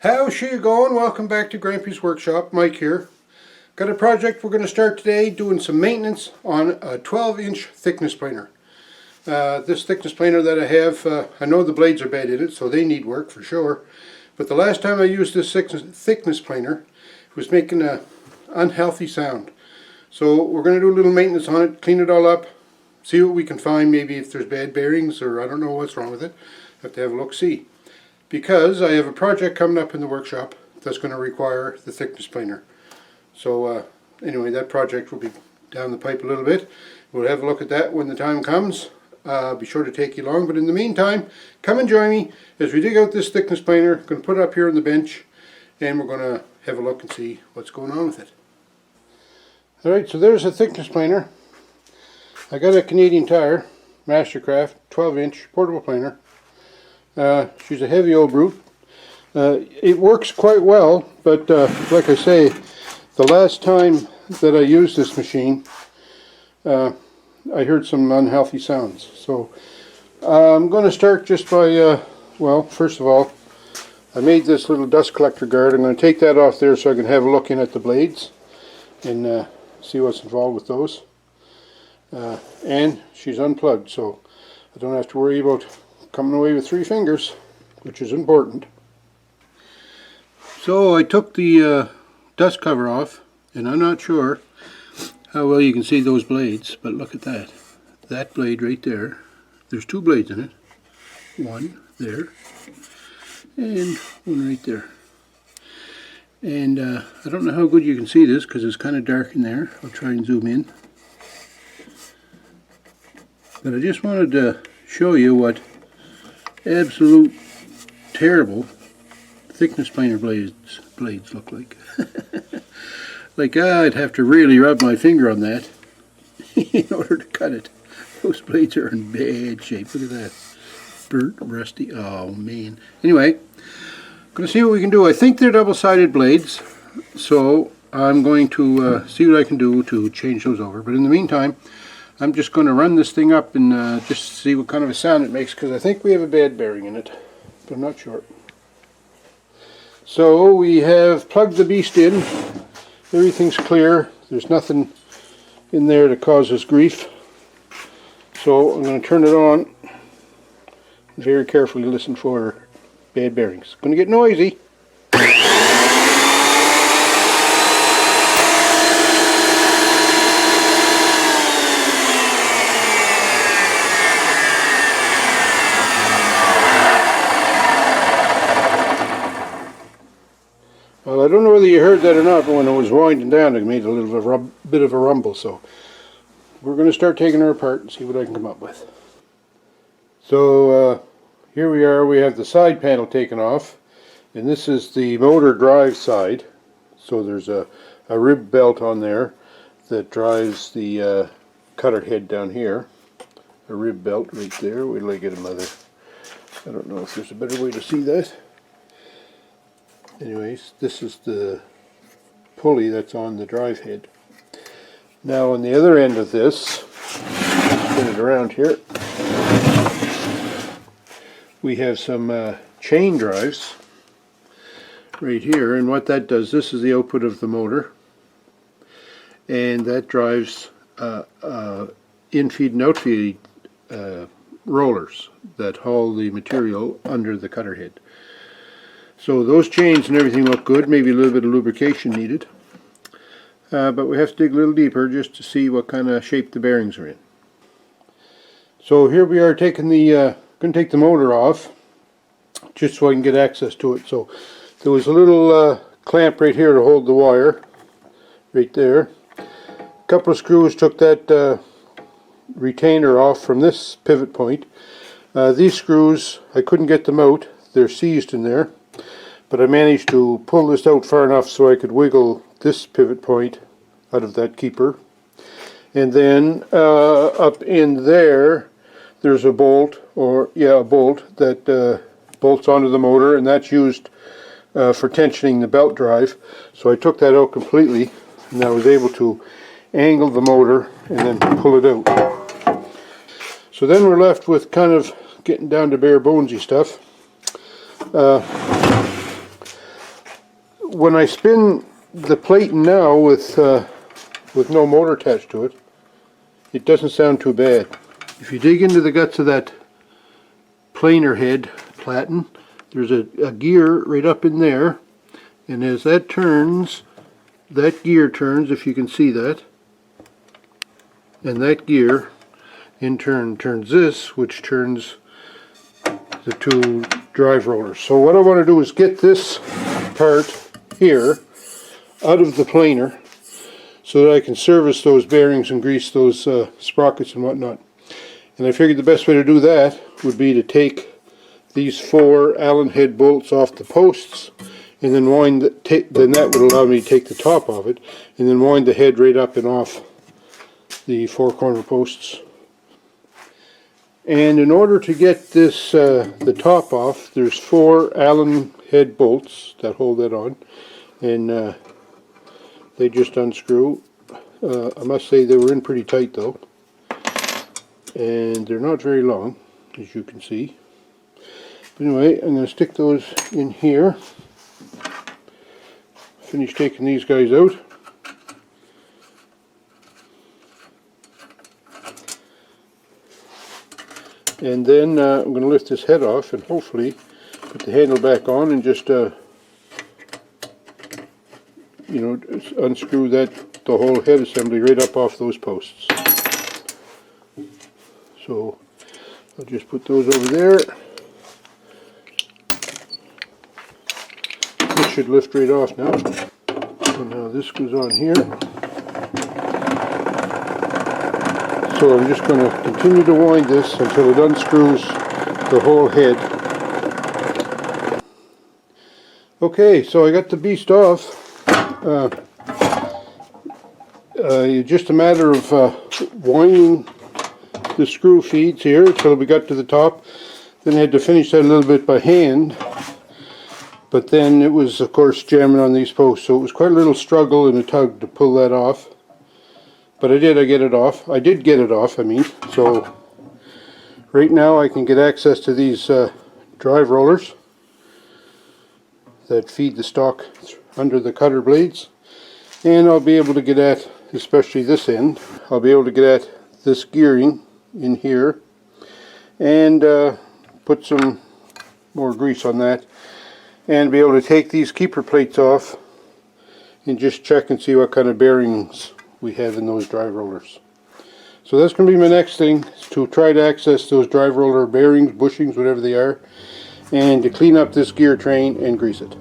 How's you going? Welcome back to Grampy's Workshop. Mike here. Got a project we're going to start today, doing some maintenance on a 12-inch thickness planer. This thickness planer that I have, I know the blades are bad in it, so they need work for sure. But the last time I used this thickness planer, it was making an unhealthy sound. So we're going to do a little maintenance on it, clean it all up, see what we can find, maybe if there's bad bearings or I don't know what's wrong with it. Have to have a look-see. Because I have a project coming up in the workshop that's going to require the thickness planer. So anyway, that project will be down the pipe a little bit. We'll have a look at that when the time comes. Be sure to take you along, but in the meantime, come and join me as we dig out this thickness planer. I'm going to put it up here on the bench, and we're going to have a look and see what's going on with it. Alright, so there's a thickness planer. I got a Canadian Tire, Mastercraft, 12-inch portable planer. She's a heavy old brute. It works quite well, but like I say, the last time that I used this machine, I heard some unhealthy sounds. So I'm going to start just by, well, first of all, I made this little dust collector guard. I'm going to take that off there so I can have a look in at the blades and see what's involved with those. And she's unplugged, so I don't have to worry about coming away with 3 fingers, which is important. So I took the dust cover off, and I'm not sure how well you can see those blades, but look at that. That blade right there, there's 2 blades in it. One there, and one right there. And I don't know how good you can see this because it's kind of dark in there. I'll try and zoom in. But I just wanted to show you what absolute terrible thickness planer blades look like. Like I'd have to really rub my finger on that in order to cut it. Those blades are in bad shape. Look at that. Burnt, rusty. Oh man. Anyway, I'm going to see what we can do. I think they're double-sided blades, so I'm going to see what I can do to change those over. But in the meantime, I'm just going to run this thing up and just see what kind of a sound it makes, because I think we have a bad bearing in it, but I'm not sure. So we have plugged the beast in. Everything's clear. There's nothing in there to cause us grief. So I'm going to turn it on. Very carefully listen for bad bearings. It's going to get noisy. Well, I don't know whether you heard that or not, but when it was winding down it made a little bit of a rumble, so we're going to start taking her apart and see what I can come up with. So here we are. We have the side panel taken off, and this is the motor drive side. So there's a rib belt on there that drives the cutter head down here. A rib belt right there. Wait till I get another. I don't know if there's a better way to see that. Anyways, this is the pulley that's on the drive head. Now on the other end of this, spin it around here, we have some chain drives right here, and what that does, this is the output of the motor, and that drives in-feed and out-feed rollers that haul the material under the cutter head. So those chains and everything look good, maybe a little bit of lubrication needed. But we have to dig a little deeper just to see what kind of shape the bearings are in. So here we are taking the, going to take the motor off, just so I can get access to it. So there was a little clamp right here to hold the wire, right there. A couple of screws took that retainer off from this pivot point. These screws, I couldn't get them out, they're seized in there. But I managed to pull this out far enough so I could wiggle this pivot point out of that keeper. And then up in there, there's a bolt, a bolt that bolts onto the motor, and that's used for tensioning the belt drive. So I took that out completely, and I was able to angle the motor and then pull it out. So then we're left with kind of getting down to bare bonesy stuff. when I spin the plate now with no motor attached to it, it doesn't sound too bad. If you dig into the guts of that planer head platen, there's a gear right up in there, and as that turns, that gear turns, if you can see that, and that gear in turn turns this, which turns the two drive rollers. So what I want to do is get this part here out of the planer so that I can service those bearings and grease those sprockets and whatnot. And I figured the best way to do that would be to take these 4 Allen head bolts off the posts, and then wind then that would allow me to take the top off it, and then wind the head right up and off the 4 corner posts. And in order to get this the top off, there's 4 Allen head bolts that hold that on, and they just unscrew. I must say they were in pretty tight though, and they're not very long, as you can see. Anyway, I'm going to stick those in here. Finish taking these guys out. And then I'm going to lift this head off and hopefully put the handle back on and just unscrew the whole head assembly right up off those posts. So I'll just put those over there. This should lift right off now. So now this goes on here. So I'm just going to continue to wind this until it unscrews the whole head. Okay, so I got the beast off. Just a matter of winding the screw feeds here until we got to the top. Then I had to finish that a little bit by hand. But then it was, of course, jamming on these posts, so it was quite a little struggle and a tug to pull that off. But I did get it off. I mean. So right now I can get access to these drive rollers that feed the stock under the cutter blades. And I'll be able to get at, especially this end, I'll be able to get at this gearing in here and put some more grease on that, and be able to take these keeper plates off and just check and see what kind of bearings we have in those drive rollers. So that's going to be my next thing, is to try to access those drive roller bearings, bushings, whatever they are, and to clean up this gear train and grease it.